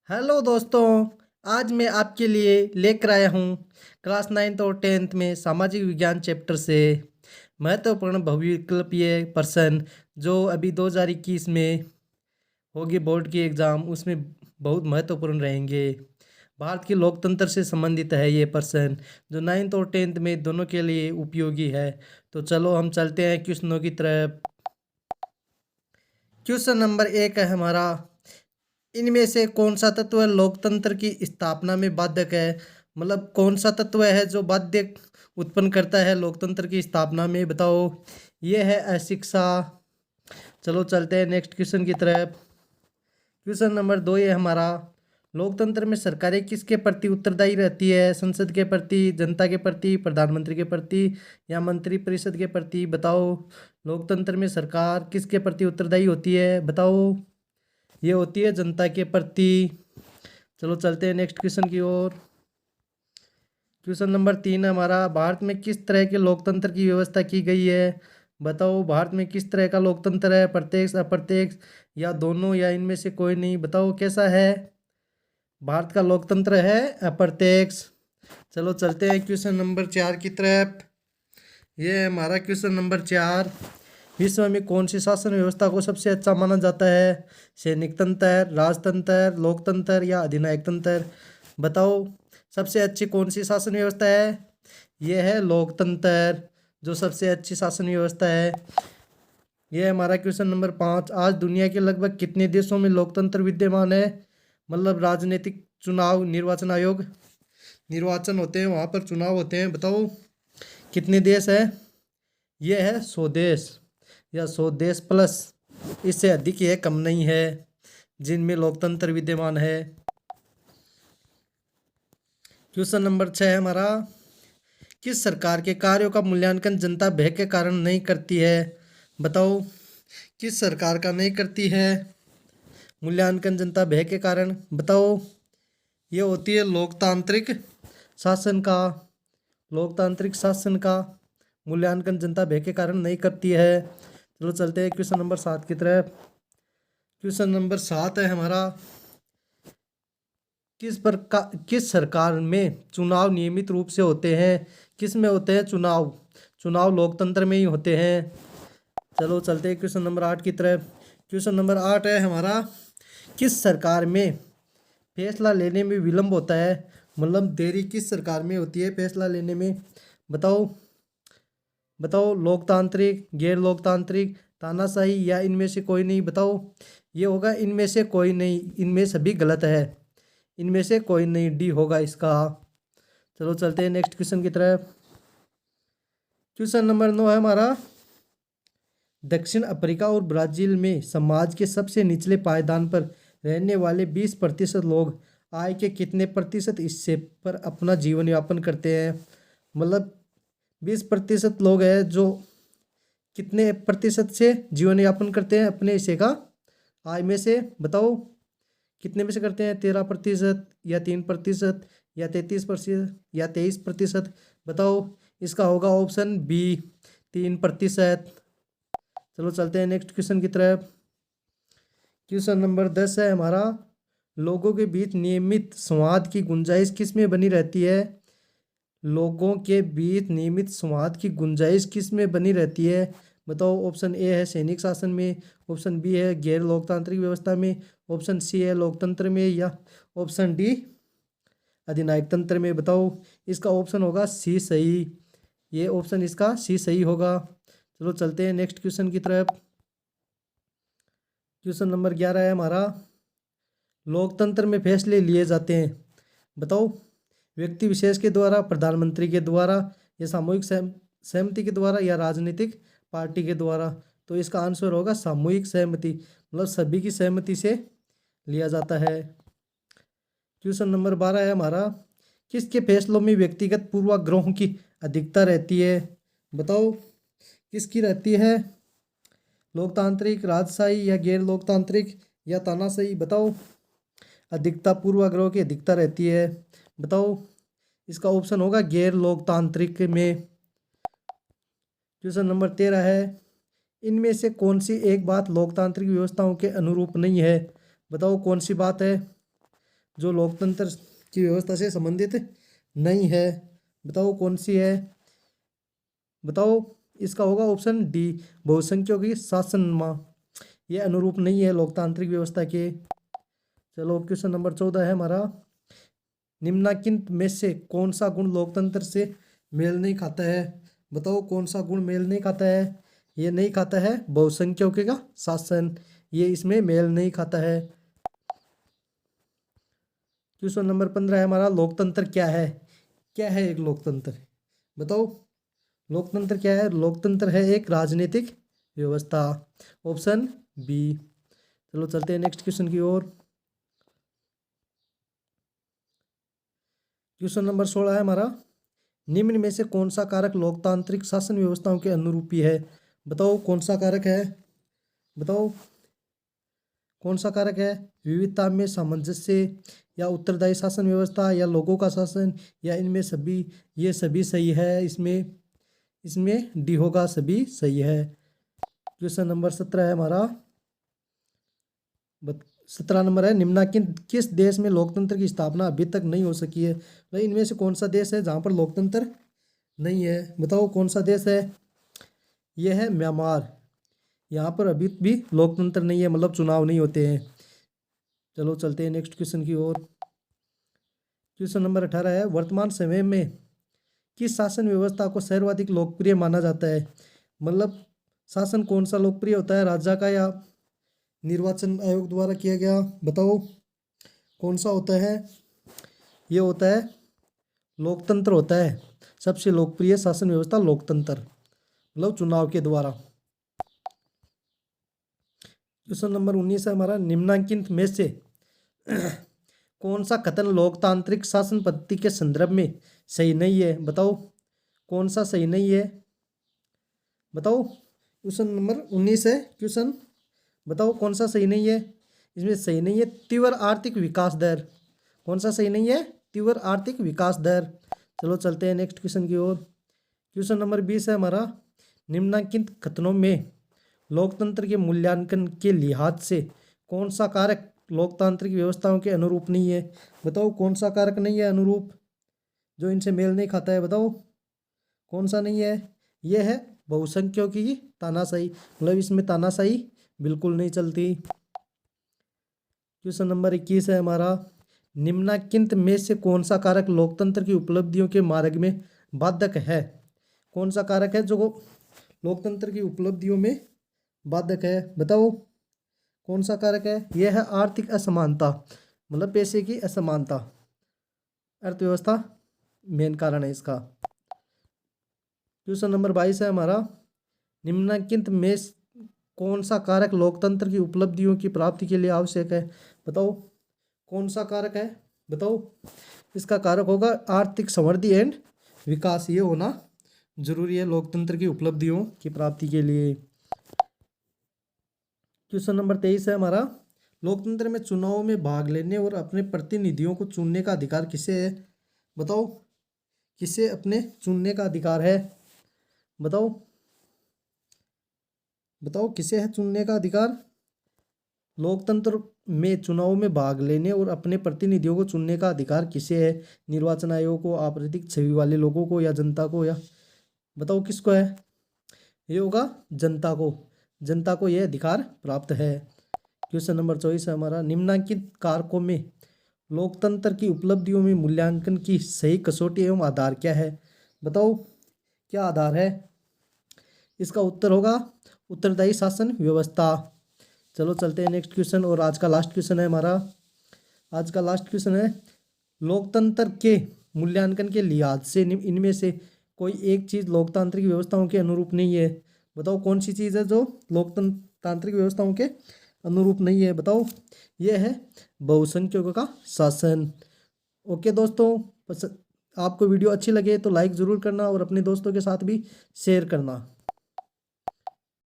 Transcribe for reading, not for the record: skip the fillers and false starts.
Hello दोस्तों। आज मैं आपके लिए लेकर आया हूँ क्लास 9th और 10th में सामाजिक विज्ञान चैप्टर से महत्वपूर्ण बहुविकल्पीय प्रश्न जो अभी 2021 में होगी बोर्ड की एग्ज़ाम, उसमें बहुत महत्वपूर्ण रहेंगे। भारत के लोकतंत्र से संबंधित है ये प्रश्न, जो 9th और 10th में दोनों के लिए उपयोगी है। तो चलो हम चलते हैं क्वेश्चनों की तरफ। क्वेश्चन नंबर 1 है हमारा, इनमें से कौन सा तत्व लोकतंत्र की स्थापना में बाधक है। मतलब कौन सा तत्व है जो बाध्य उत्पन्न करता है लोकतंत्र की स्थापना में, बताओ। ये है अशिक्षा। चलो चलते हैं नेक्स्ट क्वेश्चन की तरफ। क्वेश्चन नंबर 2 ये हमारा, लोकतंत्र में सरकारें किसके प्रति उत्तरदायी रहती है। संसद के प्रति, जनता के प्रति, प्रधानमंत्री के प्रति या मंत्री परिषद के प्रति, बताओ। लोकतंत्र में सरकार किसके प्रति उत्तरदायी होती है, बताओ। ये होती है जनता के प्रति। चलो चलते हैं नेक्स्ट क्वेश्चन की ओर। क्वेश्चन नंबर 3 हमारा, भारत में किस तरह के लोकतंत्र की व्यवस्था की गई है, बताओ। भारत में किस तरह का लोकतंत्र है, प्रत्यक्ष, अप्रत्यक्ष या दोनों या इनमें से कोई नहीं, बताओ कैसा है। भारत का लोकतंत्र है अप्रत्यक्ष। चलो चलते हैं क्वेश्चन नंबर 4 की तरफ। ये है हमारा क्वेश्चन नंबर 4, विश्व में कौन सी शासन व्यवस्था को सबसे अच्छा माना जाता है। सैनिक तंत्र, राजतंत्र, लोकतंत्र या अधिनायक तंत्र, बताओ। सबसे अच्छी कौन सी शासन व्यवस्था है। यह है लोकतंत्र, जो सबसे अच्छी शासन व्यवस्था है। यह है हमारा क्वेश्चन नंबर 5, आज दुनिया के लगभग कितने देशों में लोकतंत्र विद्यमान है। मतलब राजनीतिक चुनाव, निर्वाचन आयोग, निर्वाचन होते हैं वहाँ पर चुनाव होते हैं, बताओ कितने देश है। यह है 100 देश या 100 देश प्लस, इससे अधिक यह कम नहीं है जिनमें लोकतंत्र विद्यमान है। क्वेश्चन नंबर 6 है हमारा, किस सरकार के कार्यों का मूल्यांकन जनता भय के कारण नहीं करती है, बताओ। किस सरकार का नहीं करती है मूल्यांकन जनता भय के कारण, बताओ। ये होती है लोकतांत्रिक शासन का। लोकतांत्रिक शासन का मूल्यांकन जनता भय के कारण नहीं करती है। चलो चलते हैं क्वेश्चन नंबर 7 की तरफ। क्वेश्चन नंबर 7 है हमारा, किस सरकार में चुनाव नियमित रूप से होते हैं। किस में होते हैं चुनाव, चुनाव लोकतंत्र में ही होते हैं। चलो चलते हैं क्वेश्चन नंबर 8 की तरफ। क्वेश्चन नंबर 8 है हमारा, किस सरकार में फैसला लेने में विलंब होता है। मतलब देरी किस सरकार में होती है फैसला लेने में, बताओ। बताओ लोकतांत्रिक, गैर लोकतांत्रिक, तानाशाही या इनमें से कोई नहीं, बताओ। ये होगा इनमें से कोई नहीं, इनमें सभी गलत है, इनमें से कोई नहीं, डी होगा इसका। चलो चलते हैं नेक्स्ट क्वेश्चन की तरफ। क्वेश्चन नंबर 9 है हमारा, दक्षिण अफ्रीका और ब्राज़ील में समाज के सबसे निचले पायदान पर रहने वाले 20% लोग आय के कितने प्रतिशत हिस्से पर अपना जीवन यापन करते हैं। मतलब 20% लोग हैं जो कितने प्रतिशत से जीवन यापन करते हैं अपने हिस्से का आय में से, बताओ। कितने में से करते हैं, 13% या 3% या 33% या 23%, बताओ। इसका होगा ऑप्शन बी, 3%। चलो चलते हैं नेक्स्ट क्वेश्चन की तरफ। क्वेश्चन नंबर 10 है हमारा, लोगों के बीच नियमित संवाद की गुंजाइश किस में बनी रहती है। लोगों के बीच नियमित संवाद की गुंजाइश किस में बनी रहती है, बताओ। ऑप्शन ए है सैनिक शासन में, ऑप्शन बी है गैर लोकतांत्रिक व्यवस्था में, ऑप्शन सी है लोकतंत्र में, या ऑप्शन डी अधिनायक तंत्र में, बताओ। इसका ऑप्शन होगा सी सही। ये ऑप्शन इसका सी सही होगा। चलो चलते हैं नेक्स्ट क्वेश्चन की तरफ। क्वेश्चन नंबर 11 है हमारा, लोकतंत्र में फैसले लिए जाते हैं, बताओ। व्यक्ति विशेष के द्वारा, प्रधानमंत्री के द्वारा या सामूहिक सहमति के द्वारा या राजनीतिक पार्टी के द्वारा। तो इसका आंसर होगा सामूहिक सहमति, मतलब सभी की सहमति से लिया जाता है। क्वेश्चन नंबर 12 है हमारा, किसके फैसलों में व्यक्तिगत पूर्वाग्रहों की अधिकता रहती है, बताओ। किसकी रहती है, लोकतांत्रिक, राजशाही या गैर लोकतांत्रिक या तानाशाही, बताओ। अधिकता पूर्वाग्रह की अधिकता रहती है, बताओ। इसका ऑप्शन होगा गैर लोकतांत्रिक में। क्वेश्चन नंबर 13 है, इनमें से कौन सी एक बात लोकतांत्रिक व्यवस्थाओं के अनुरूप नहीं है, बताओ कौन सी बात है। जो लोकतंत्र की व्यवस्था से संबंधित नहीं है। बताओ कौन सी है, बताओ। इसका होगा ऑप्शन डी, बहुसंख्यकों की शासन माँ। ये अनुरूप नहीं है लोकतांत्रिक व्यवस्था के। चलो क्वेश्चन नंबर 14 है हमारा, निम्नलिखित में से कौन सा गुण लोकतंत्र से मेल नहीं खाता है। बताओ कौन सा गुण मेल नहीं खाता है। ये नहीं खाता है बहुसंख्यकों का शासन, ये इसमें मेल नहीं खाता है। क्वेश्चन नंबर 15 है हमारा, लोकतंत्र क्या है। क्या है एक लोकतंत्र, बताओ। लोकतंत्र क्या है, लोकतंत्र है एक राजनीतिक व्यवस्था। Option B. चलो चलते हैं नेक्स्ट क्वेश्चन की ओर। क्वेश्चन नंबर 16 है हमारा, निम्न में से कौन सा कारक लोकतांत्रिक शासन व्यवस्थाओं के अनुरूपी है। बताओ कौन सा कारक है, बताओ कौन सा कारक है। विविधता में सामंजस्य, या उत्तरदायी शासन व्यवस्था, या लोगों का शासन, या इनमें सभी। ये सभी सही है, इसमें इसमें डी होगा, सभी सही है। क्वेश्चन नंबर 17 है हमारा, 17 नंबर है, निम्नलिखित किस देश में लोकतंत्र की स्थापना अभी तक नहीं हो सकी है। भाई इनमें से कौन सा देश है जहाँ पर लोकतंत्र नहीं है। बताओ कौन सा देश है। यह है म्यांमार, यहाँ पर अभी भी लोकतंत्र नहीं है, मतलब चुनाव नहीं होते हैं। चलो चलते हैं नेक्स्ट क्वेश्चन की ओर। क्वेश्चन नंबर 18 है, वर्तमान समय में किस शासन व्यवस्था को सर्वाधिक लोकप्रिय माना जाता है। मतलब शासन कौन सा लोकप्रिय होता है, राजा का या निर्वाचन आयोग द्वारा किया गया। बताओ कौन सा होता है। ये होता है लोकतंत्र होता है, सबसे लोकप्रिय शासन व्यवस्था लोकतंत्र, मतलब चुनाव के द्वारा। क्वेश्चन नंबर 19 है हमारा, निम्नलिखित में से कौन सा कथन लोकतांत्रिक शासन पद्धति के संदर्भ में सही नहीं है। बताओ कौन सा सही नहीं है, बताओ। क्वेश्चन नंबर 19 है क्वेश्चन, बताओ कौन सा सही नहीं है। इसमें सही नहीं है तीव्र आर्थिक विकास दर। कौन सा सही नहीं है, तीव्र आर्थिक विकास दर। चलो चलते हैं नेक्स्ट क्वेश्चन की ओर। क्वेश्चन नंबर 20 है हमारा, निम्नलिखित कथनों में लोकतंत्र के मूल्यांकन के लिहाज से कौन सा कारक लोकतांत्रिक व्यवस्थाओं के अनुरूप नहीं है। बताओ कौन सा कारक नहीं है अनुरूप, जो इनसे मेल नहीं खाता है। बताओ कौन सा नहीं है। यह है बहुसंख्यकों की तानाशाही, मतलब इसमें तानाशाही बिल्कुल नहीं चलती। क्वेश्चन नंबर 21 है हमारा, निम्नलिखित में से कौन सा कारक लोकतंत्र की उपलब्धियों के मार्ग में बाधक है। कौन सा कारक है जो लोकतंत्र की उपलब्धियों में बाधक है। बताओ कौन सा कारक है। यह है आर्थिक असमानता, मतलब पैसे की असमानता, अर्थव्यवस्था मेन कारण है इसका। क्वेश्चन नंबर 22 है हमारा, निम्नलिखित में कौन सा कारक लोकतंत्र की उपलब्धियों की प्राप्ति के लिए आवश्यक है। बताओ कौन सा कारक है, बताओ। इसका कारक होगा आर्थिक समृद्धि एंड विकास, ये होना जरूरी है लोकतंत्र की उपलब्धियों की प्राप्ति के लिए। क्वेश्चन नंबर 23 है हमारा, लोकतंत्र में चुनाव में भाग लेने और अपने प्रतिनिधियों को चुनने का अधिकार किसे है। बताओ किसे अपने चुनने का अधिकार है। बताओ बताओ किसे है चुनने का अधिकार। लोकतंत्र में चुनाव में भाग लेने और अपने प्रतिनिधियों को चुनने का अधिकार किसे है। निर्वाचन आयोग को, आपराधिक छवि वाले लोगों को, या जनता को, या बताओ किसको है। ये होगा जनता को, जनता को यह अधिकार प्राप्त है। क्वेश्चन नंबर 24 है हमारा, निम्नलिखित कारकों में लोकतंत्र की उपलब्धियों में मूल्यांकन की सही कसौटी एवं आधार क्या है। बताओ क्या आधार है। इसका उत्तर होगा उत्तरदायी शासन व्यवस्था। चलो चलते हैं नेक्स्ट क्वेश्चन, और आज का लास्ट क्वेश्चन है हमारा। आज का लास्ट क्वेश्चन है, लोकतंत्र के मूल्यांकन के लिहाज से इनमें से कोई एक चीज़ लोकतांत्रिक व्यवस्थाओं के अनुरूप नहीं है। बताओ कौन सी चीज़ है जो लोकतांत्रिक व्यवस्थाओं के अनुरूप नहीं है। बताओ यह है बहुसंख्यकों का शासन। ओके दोस्तों, आपको वीडियो अच्छी लगे तो लाइक ज़रूर करना और अपने दोस्तों के साथ भी शेयर करना।